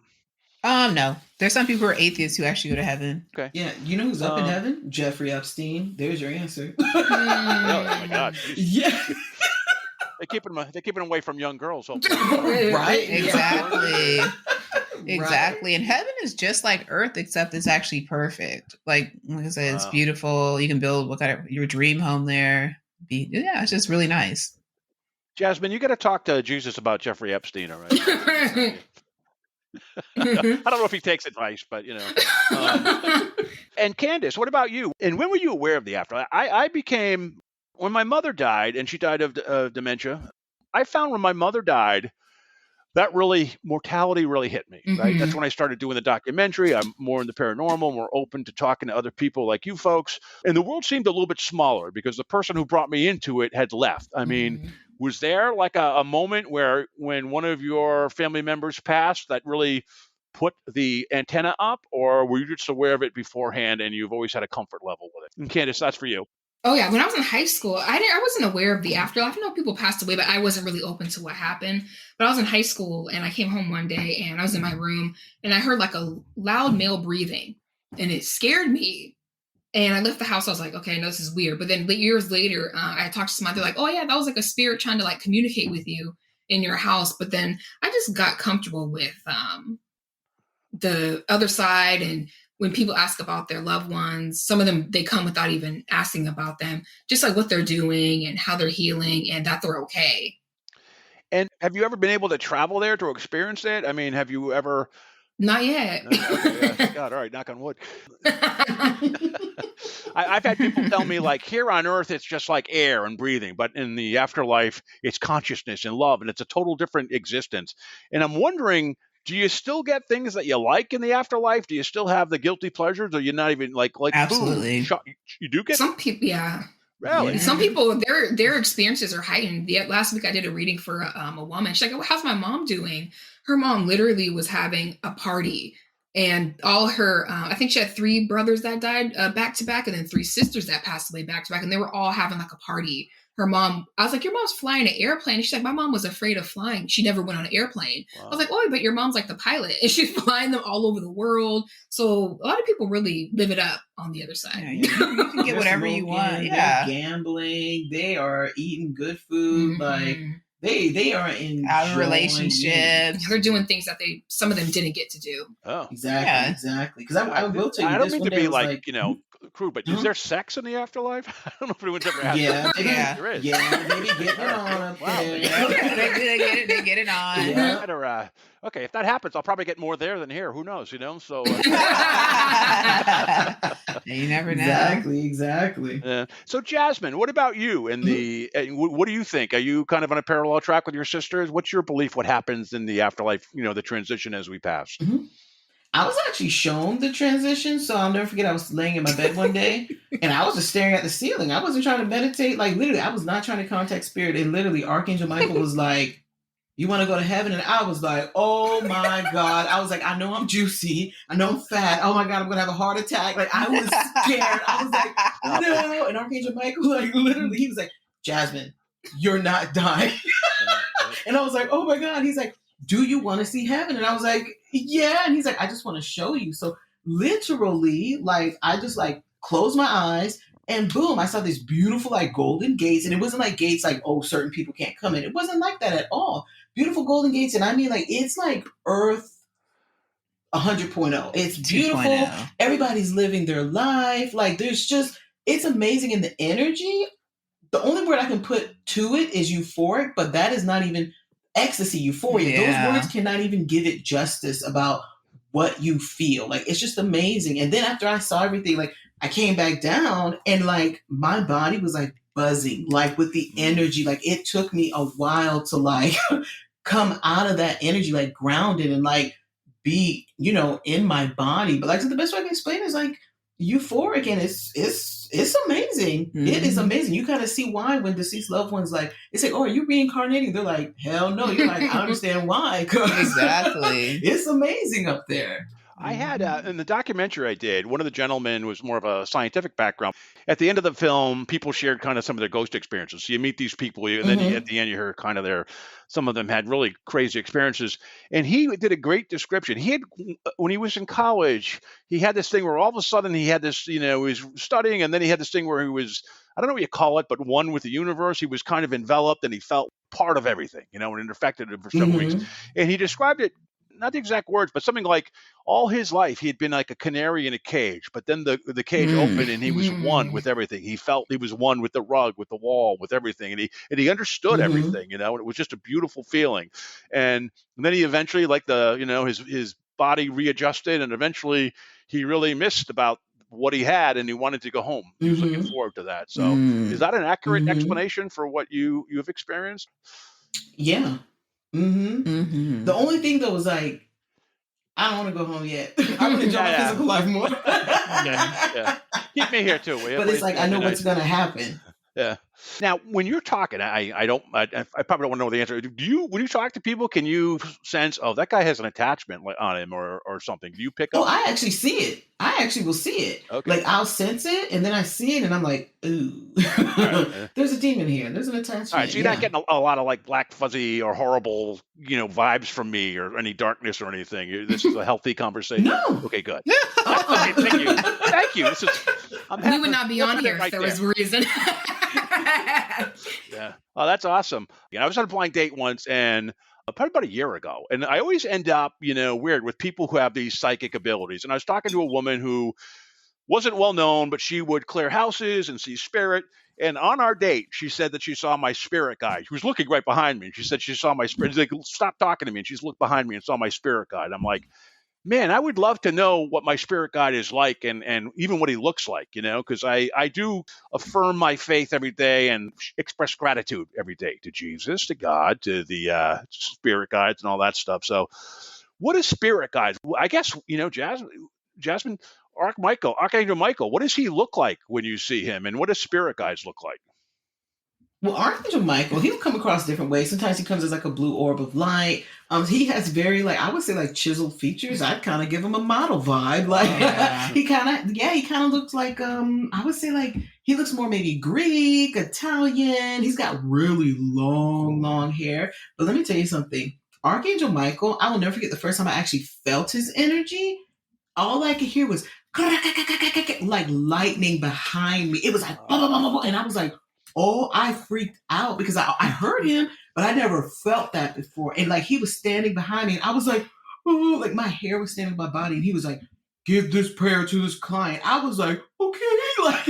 No. There's some people who are atheists who actually go to heaven. Okay. Yeah, you know who's up in heaven? Jeffrey Epstein. There's your answer. Oh my God. Yeah. They keep him away from young girls. Right? Exactly. Exactly. And heaven is just like Earth, except it's actually perfect. Like I said, it's beautiful. You can build your dream home there. It's just really nice. Jasmine, you got to talk to Jesus about Jeffrey Epstein, all right? I don't know if he takes advice, but and Candace, what about you? And when were you aware of the afterlife? When my mother died, and she died of dementia, I found when my mother died, that mortality really hit me, right? That's when I started doing the documentary. I'm more in the paranormal, more open to talking to other people like you folks. And the world seemed a little bit smaller because the person who brought me into it had left. I mean, was there like a moment when one of your family members passed that really put the antenna up, or were you just aware of it beforehand and you've always had a comfort level with it? And Candace, that's for you. Oh yeah, when I was in high school, I wasn't aware of the afterlife. I know people passed away, but I wasn't really open to what happened. But I was in high school and I came home one day and I was in my room and I heard like a loud male breathing and it scared me. And I left the house. I was like, okay, I know this is weird. But then years later, I talked to someone. They're like, oh yeah, that was like a spirit trying to like communicate with you in your house. But then I just got comfortable with the other side. And when people ask about their loved ones, some of them, they come without even asking about them, just like what they're doing and how they're healing and that they're okay. And have you ever been able to travel there to experience it? I mean, have you ever? Not yet. Okay, God, all right, knock on wood. I've had people tell me, like, here on Earth, it's just like air and breathing, but in the afterlife, it's consciousness and love, and it's a total different existence. And I'm wondering, do you still get things that you like in the afterlife? Do you still have the guilty pleasures, or you're not even like absolutely food? You do get some people, yeah. Really? Yeah. Some people, their experiences are heightened. Last week I did a reading for a woman. She's like, oh, how's my mom doing? Her mom literally was having a party, and all her, I think she had 3 brothers that died back to back, and then 3 sisters that passed away back to back, and they were all having like a party. Her mom, I was like, your mom's flying an airplane. She's like, my mom was afraid of flying. She never went on an airplane. Wow. I was like, oh, but your mom's like the pilot, and she's flying them all over the world. So a lot of people really live it up on the other side. Yeah, you can get whatever you want. Yeah, they're gambling. They are eating good food. Like They are in out of relationships. They're doing things that some of them didn't get to do. Oh, exactly. Because I will tell you, I don't this mean one to day be was like, crude, but is there sex in the afterlife? I don't know if anyone's ever asked. Yeah, There is. Yeah, they be getting it on up there. They get it on. Yeah. Better, okay, if that happens, I'll probably get more there than here. Who knows? So. You never know. Exactly. So, Jasmine, what about you? And what do you think? Are you kind of on a parallel track with your sisters? What's your belief? What happens in the afterlife? The transition as we pass. Mm-hmm. I was actually shown the transition, so I'll never forget. I was laying in my bed one day, and I was just staring at the ceiling. I wasn't trying to meditate. Like, literally, I was not trying to contact spirit. And literally, Archangel Michael was like, "You want to go to heaven?" And I was like, "Oh my God!" I was like, "I know I'm juicy. I know I'm fat. Oh my God, I'm gonna have a heart attack." Like, I was scared. I was like, "No!" And Archangel Michael, like, literally, he was like, "Jasmine, you're not dying." And I was like, "Oh my God!" He's like, "Do you want to see heaven?" And I was like, "Yeah." And he's like, "I just want to show you." So literally, like, I just like closed my eyes and boom, I saw these beautiful like golden gates. And it wasn't like gates like, oh, certain people can't come in. It wasn't like that at all. Beautiful golden gates. And I mean, like, it's like Earth 100.0. It's beautiful. 2.0. Everybody's living their life. Like, it's amazing. And the energy, the only word I can put to it is euphoric, but that is not even ecstasy, euphoria. Yeah. Those words cannot even give it justice about what you feel. Like, it's just amazing. And then after I saw everything, like, I came back down and like my body was like buzzing, like with the energy. Like, it took me a while to like come out of that energy, like grounded and like be, in my body. But like, so the best way I can explain it is like euphoric, and it's amazing. Mm-hmm. It is amazing. You kind of see why when deceased loved ones, like, they say, "Oh, are you reincarnating?" They're like, "Hell no." You're like, "I understand why." Exactly. It's amazing up there. I had, in the documentary I did, one of the gentlemen was more of a scientific background. At the end of the film, people shared kind of some of their ghost experiences. So you meet these people, and then at the end you hear kind of some of them had really crazy experiences. And he did a great description. When he was in college, he had this thing where all of a sudden he had this, he was studying, and then he had this thing where he was, I don't know what you call it, but one with the universe. He was kind of enveloped and he felt part of everything, and it affected him for several weeks. And he described it, not the exact words, but something like all his life he had been like a canary in a cage, but then the cage opened and he was one with everything. He felt he was one with the rug, with the wall, with everything, and he understood everything, and it was just a beautiful feeling. And then he eventually, like his body readjusted, and eventually he really missed about what he had, and he wanted to go home. He was looking forward to that. So is that an accurate explanation for what you have experienced? Yeah. The only thing though was like, I don't want to go home yet. I want to enjoy my physical life more. Yeah. Keep me here too, will you? But it's like, I know what's going to happen. Yeah. Now, when you're talking, I probably don't want to know the answer. When you talk to people, can you sense, oh, that guy has an attachment on him or something? Do you pick up? Oh, I actually see it. I actually will see it. Okay. Like, I'll sense it, and then I see it, and I'm like, ooh, there's a demon here. There's an attachment. All right, so you're not getting a lot of like black fuzzy or horrible, vibes from me or any darkness or anything. This is a healthy conversation. No. Okay, good. Okay, thank you. Thank you. We would not be on here if there was a reason. Yeah. Oh, that's awesome. I was on a blind date once, and probably about a year ago, and I always end up, weird with people who have these psychic abilities. And I was talking to a woman who wasn't well known, but she would clear houses and see spirit. And on our date, she said that she saw my spirit guide. She was looking right behind me. She said she saw my spirit. She's like, "Stop talking to me." And she's looked behind me and saw my spirit guide. I'm like, man, I would love to know what my spirit guide is like, and even what he looks like, because I do affirm my faith every day and express gratitude every day to Jesus, to God, to the spirit guides and all that stuff. So what is spirit guides? I guess, Jasmine, Archangel Michael, what does he look like when you see him, and what does spirit guides look like? Well, Archangel Michael, he'll come across different ways. Sometimes he comes as like a blue orb of light. He has very, like, I would say, like, chiseled features. I'd kind of give him a model vibe. Like, he kind of looks like, I would say, like, he looks more maybe Greek, Italian. He's got really long hair. But let me tell you something. Archangel Michael, I will never forget the first time I actually felt his energy. All I could hear was like lightning behind me. It was like, and I was like, Oh, I freaked out because I heard him, but I never felt that before. And like he was standing behind me, and I was like, oh, like my hair was standing on my body, and he was like, give this prayer to this client. I was like, okay, like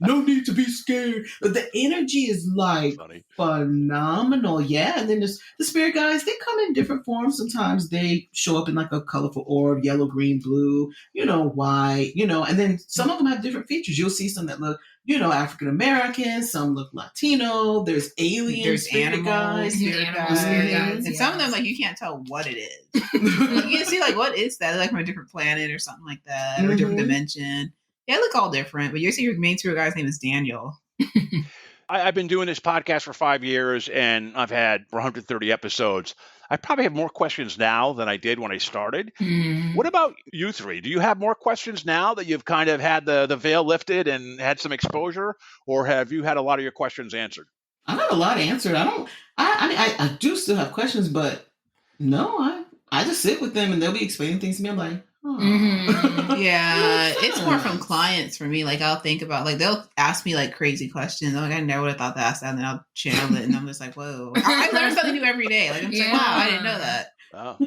no need to be scared. But the energy is like phenomenal. Yeah. And then the spirit guys, they come in different forms. Sometimes they show up in like a colorful orb, yellow, green, blue, white, and then some of them have different features. You'll see some that look, African American, some look Latino, there's aliens, there's animals, spirit guides. And some of them, like, you can't tell what it is. You can see, like, what is that? Like from a different planet or something like that, or a different dimension. Yeah, they look all different. But your main tour guy's name is Daniel. I've been doing this podcast for 5 years, and I've had 130 episodes. I probably have more questions now than I did when I started. What about you three? Do you have more questions now that you've kind of had the veil lifted and had some exposure, or have you had a lot of your questions answered? I've had a lot answered. I do still have questions, but no, I just sit with them and they'll be explaining things to me. I'm like, yeah, it's more from clients for me. Like I'll think about, like they'll ask me like crazy questions. I'm like, I never would have thought to ask that, and then I'll channel it, and I'm just like, whoa, I learn something new every day. Like I'm just like, wow, I didn't know that. Oh.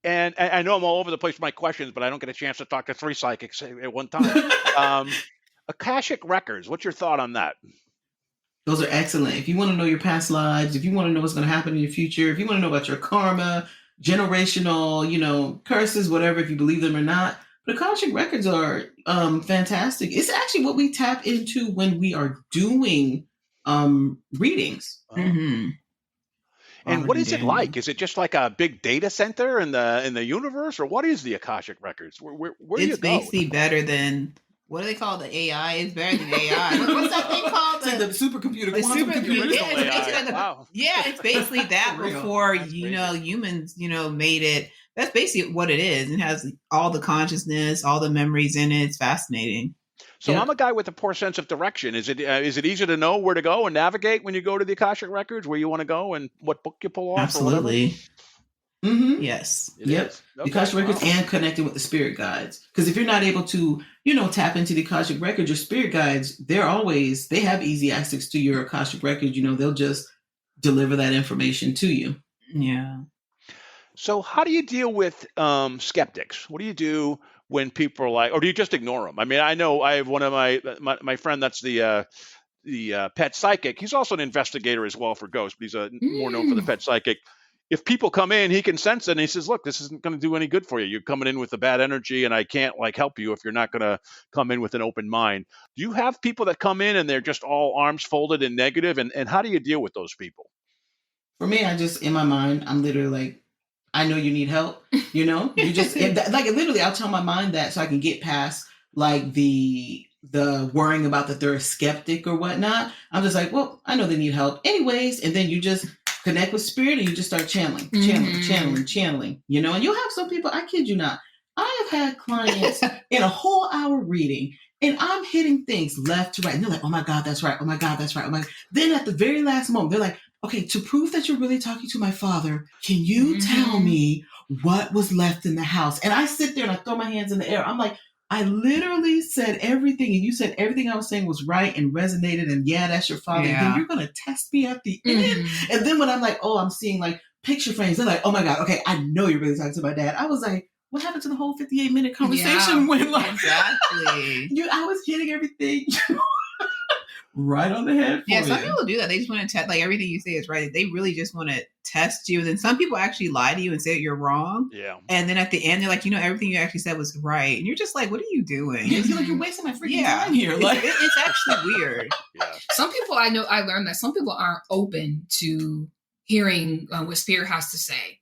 And I know I'm all over the place with my questions, but I don't get a chance to talk to 3 psychics at one time. Akashic records. What's your thought on that? Those are excellent. If you want to know your past lives, if you want to know what's going to happen in your future, if you want to know about your karma, generational, curses, whatever, if you believe them or not. But Akashic records are fantastic. It's actually what we tap into when we are doing readings. And what is it like? Is it just like a big data center in the universe, or what is the Akashic records? Where do you go? It's basically better than, what do they call the AI? It's better than AI. What's that thing called? It's like the supercomputer. The supercomputer. Wow. Yeah, it's basically that before humans, made it. That's basically what it is. It has all the consciousness, all the memories in it. It's fascinating. So I'm a guy with a poor sense of direction. Is it easy to know where to go and navigate when you go to the Akashic records, where you want to go and what book you pull off? Absolutely. Yes. Yep. The Akashic records and connecting with the spirit guides. Because if you're not able to, tap into the Akashic records, your spirit guides, they have easy access to your Akashic records. They'll just deliver that information to you. Yeah. So how do you deal with skeptics? What do you do when people are like, or do you just ignore them? I mean, I know I have one of my friend that's the pet psychic. He's also an investigator as well for ghosts, but he's more known for the pet psychic. If people come in, he can sense it, and he says, look, this isn't going to do any good for you. You're coming in with a bad energy, and I can't help you if you're not going to come in with an open mind. Do you have people that come in and they're just all arms folded and negative, and how do you deal with those people? For me, in my mind, I'm literally like, I know you need help, you just, literally, I'll tell my mind that so I can get past like the worrying about that they're a skeptic or whatnot. I'm just like, well, I know they need help anyways. And then you just connect with spirit and you just start channeling, and you'll have some people, I kid you not, I have had clients in a whole hour reading and I'm hitting things left to right. And they're like, oh my God, that's right. Oh my God, that's right. Oh my. Then at the very last moment, they're like, okay, to prove that you're really talking to my father, can you tell me what was left in the house? And I sit there and I throw my hands in the air. I'm like, I literally said everything, and you said everything I was saying was right and resonated, and yeah, that's your father. Yeah. And then you're going to test me at the end. And then when I'm like, oh, I'm seeing like picture frames, they're like, oh my God, okay, I know you're really talking to my dad. I was like, what happened to the whole 58-minute conversation when like exactly I was hitting everything right on the head. Yeah, some people do that. They just want to test, like everything you say is right. They really just want to test you. And then some people actually lie to you and say that you're wrong. Yeah. And then at the end, they're like, everything you actually said was right. And you're just like, what are you doing? You feel like you're wasting my freaking time here. Like it's actually weird. Yeah. Some people I learned that some people aren't open to hearing what spirit has to say.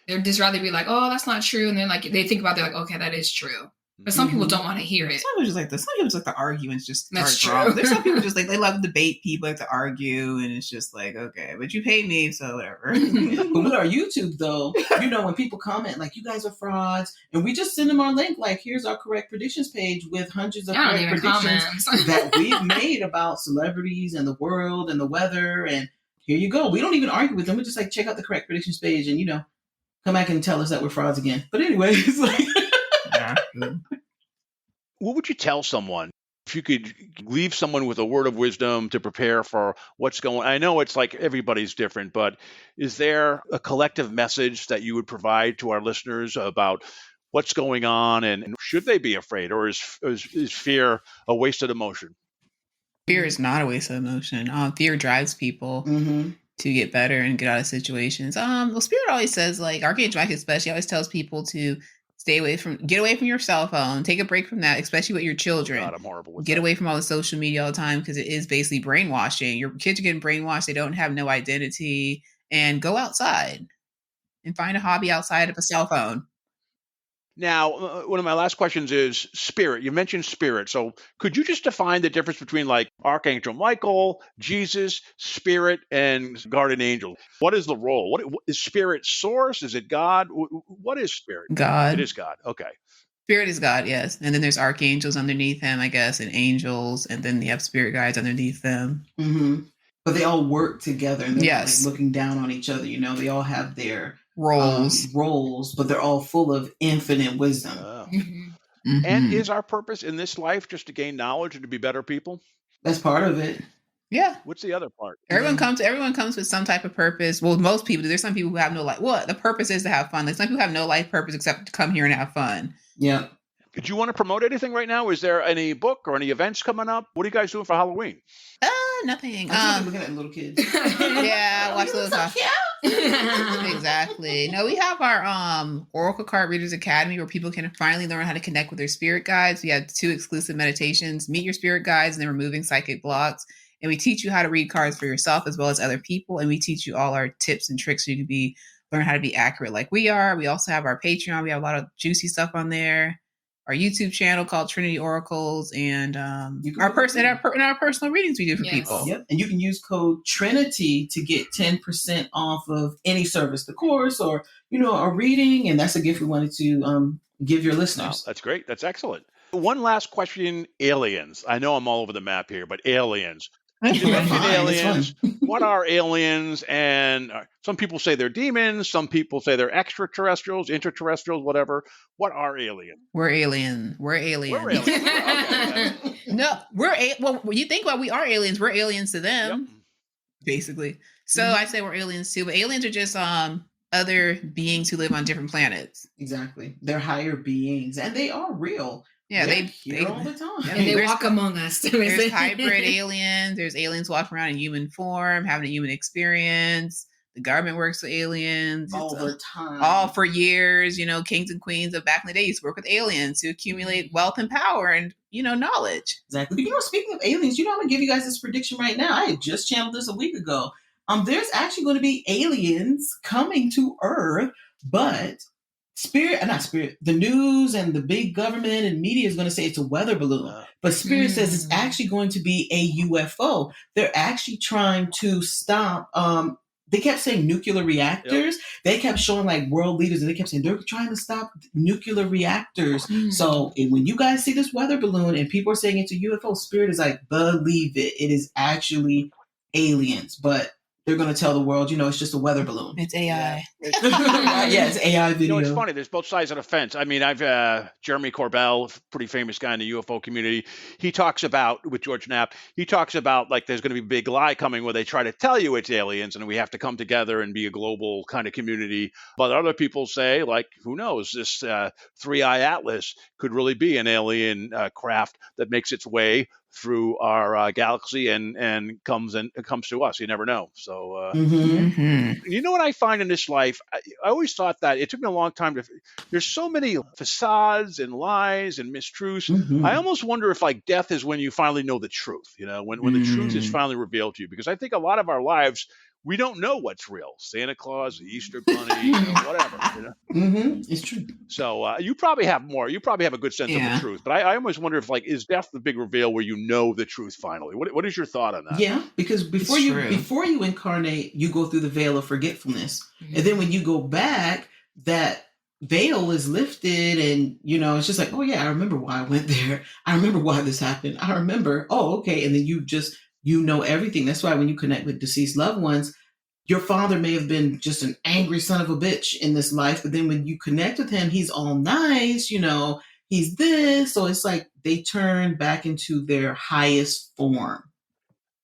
They'd just rather be like, oh, that's not true. And then like they think about it, they're like, okay, that is true. But some people don't want to hear it. Some people just like the arguments just start wrong. There's some people just like, they love to debate people, like to argue, and it's just like, okay, but you paid me, so whatever. But with our YouTube though, when people comment like, you guys are frauds, and we just send them our link, like, here's our correct predictions page with hundreds of correct predictions that we've made about celebrities and the world and the weather, and here you go. We don't even argue with them. We just like, check out the correct predictions page and come back and tell us that we're frauds again. But anyways, like what would you tell someone if you could leave someone with a word of wisdom to prepare for what's going on. I know it's like everybody's different, but is there a collective message that you would provide to our listeners about what's going on, and should they be afraid, or is fear a wasted emotion? Fear is not a waste of emotion. Fear drives people to get better and get out of situations. Well, Spirit always says, like, Archangel Mike especially always tells people to get away from your cell phone, take a break from that, especially with your children. Oh God, I'm horrible with Get that. away from all the social media all the time, because it is basically brainwashing. Your kids are getting brainwashed. They don't have no identity. And go outside and find a hobby outside of a cell phone. Now, one of my last questions is spirit. You mentioned spirit. So could you just define the difference between like Archangel Michael, Jesus, spirit, and guardian angel? What is the role? What is spirit source? Is it God? What is spirit? God. It is God. Okay. Spirit is God, yes. And then there's archangels underneath him, I guess, and angels. And then you have spirit guides underneath them. Mm-hmm. But they all work together. And they're Yes. not, like, looking down on each other. You know, they all have their roles, but they're all full of infinite wisdom. And is our purpose in this life just to gain knowledge and to be better people? That's part of it. Yeah. What's the other part? Everyone comes with some type of purpose. Well, most people do. There's some people who have no life. Well, the purpose is to have fun. Like, some people have no life purpose except to come here and have fun. Yeah. Did you want to promote anything right now? Is there any book or any events coming up? What are you guys doing for Halloween? Nothing. I'm looking at little kids. Yeah, watch those. Exactly. No, we have our Oracle Card Readers Academy, where people can finally learn how to connect with their spirit guides. We have 2 exclusive meditations: Meet Your Spirit Guides and then Removing Psychic Blocks. And we teach you how to read cards for yourself as well as other people. And we teach you all our tips and tricks so you can learn how to be accurate like we are. We also have our Patreon. We have a lot of juicy stuff on there. Our YouTube channel called Trinity Oracles, and our personal readings we do for people. Yep. And you can use code Trinity to get 10% off of any service, the course or, a reading. And that's a gift we wanted to give your listeners. Wow, that's great. That's excellent. One last question, aliens. I know I'm all over the map here, but aliens. You mentioned aliens. What are aliens? And some people say they're demons. Some people say they're extraterrestrials, interterrestrials, whatever. What are aliens? We're aliens. Okay. No, when you think about it, we are aliens. We're aliens to them, basically. So I say we're aliens too, but aliens are just other beings who live on different planets. Exactly. They're higher beings, and they are real. Yeah, they're they here all the time. And they walk among us. There's hybrid aliens. There's aliens walking around in human form, having a human experience. The government works with aliens all the time. All for years. Kings and queens of back in the day used to work with aliens to accumulate wealth and power and knowledge. Exactly. But speaking of aliens, I'm gonna give you guys this prediction right now. I had just channeled this a week ago. There's actually going to be aliens coming to Earth, but the news and the big government and media is going to say it's a weather balloon. But Spirit says it's actually going to be a UFO. They're actually trying to stop. They kept saying nuclear reactors. Yep. They kept showing like world leaders, and they kept saying they're trying to stop nuclear reactors. So when you guys see this weather balloon and people are saying it's a UFO, Spirit is like, believe it. It is actually aliens. But they're going to tell the world, it's just a weather balloon. It's AI. Yeah, it's AI video. It's funny. There's both sides of the fence. I mean, I've Jeremy Corbell, pretty famous guy in the UFO community. He talks about, with George Knapp, he talks about like there's going to be a big lie coming where they try to tell you it's aliens and we have to come together and be a global kind of community. But other people say, like, who knows, this 3-eye Atlas could really be an alien craft that makes its way through our galaxy and comes to us. You never know. So you know what I find in this life? I always thought that it took me a long time there's so many facades and lies and mistruths. I almost wonder if like death is when you finally know the truth, when the truth is finally revealed to you, because I think a lot of our lives, we don't know what's real. Santa Claus, the Easter Bunny, whatever. It's true. So you probably have more. You probably have a good sense of the truth. But I almost wonder if, like, is death the big reveal where you know the truth finally? What is your thought on that? Yeah, because before you incarnate, you go through the veil of forgetfulness, and then when you go back, that veil is lifted, and it's just like, oh yeah, I remember why I went there. I remember why this happened. I remember. Oh, okay, and then you know everything. That's why when you connect with deceased loved ones, your father may have been just an angry son of a bitch in this life, but then when you connect with him, he's all nice, he's this. So it's like they turn back into their highest form,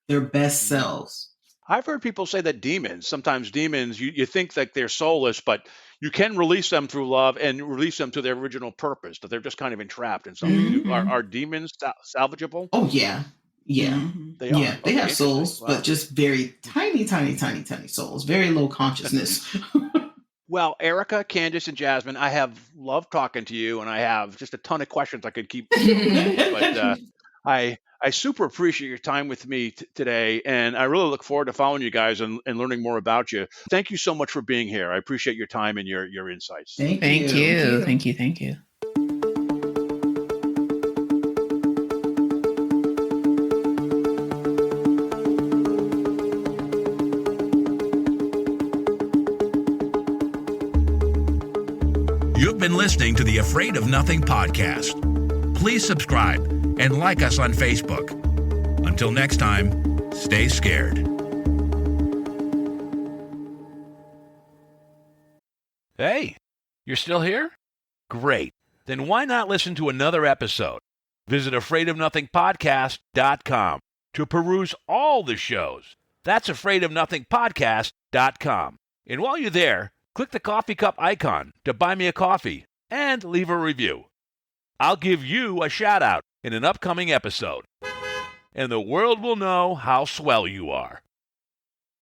their best selves. I've heard people say that sometimes demons, you think that they're soulless, but you can release them through love and release them to their original purpose, that they're just kind of entrapped in something. Mm-hmm. Are demons salvageable? Oh, yeah. Yeah. Mm-hmm. They are. Yeah, they have souls, Wow. but just very tiny souls, very low consciousness. Well, Erika, Candace, and Jasmine, I have loved talking to you, and I have just a ton of questions I could keep going, but I super appreciate your time with me today, and I really look forward to following you guys and learning more about you. Thank you so much for being here. I appreciate your time and your insights. Thank you. You've been listening to the Afraid of Nothing podcast. Please subscribe and like us on Facebook. Until next time, stay scared. Hey, you're still here? Great. Then why not listen to another episode? Visit afraidofnothingpodcast.com to peruse all the shows. That's afraidofnothingpodcast.com. And while you're there, click the coffee cup icon to buy me a coffee and leave a review. I'll give you a shout out in an upcoming episode, and the world will know how swell you are.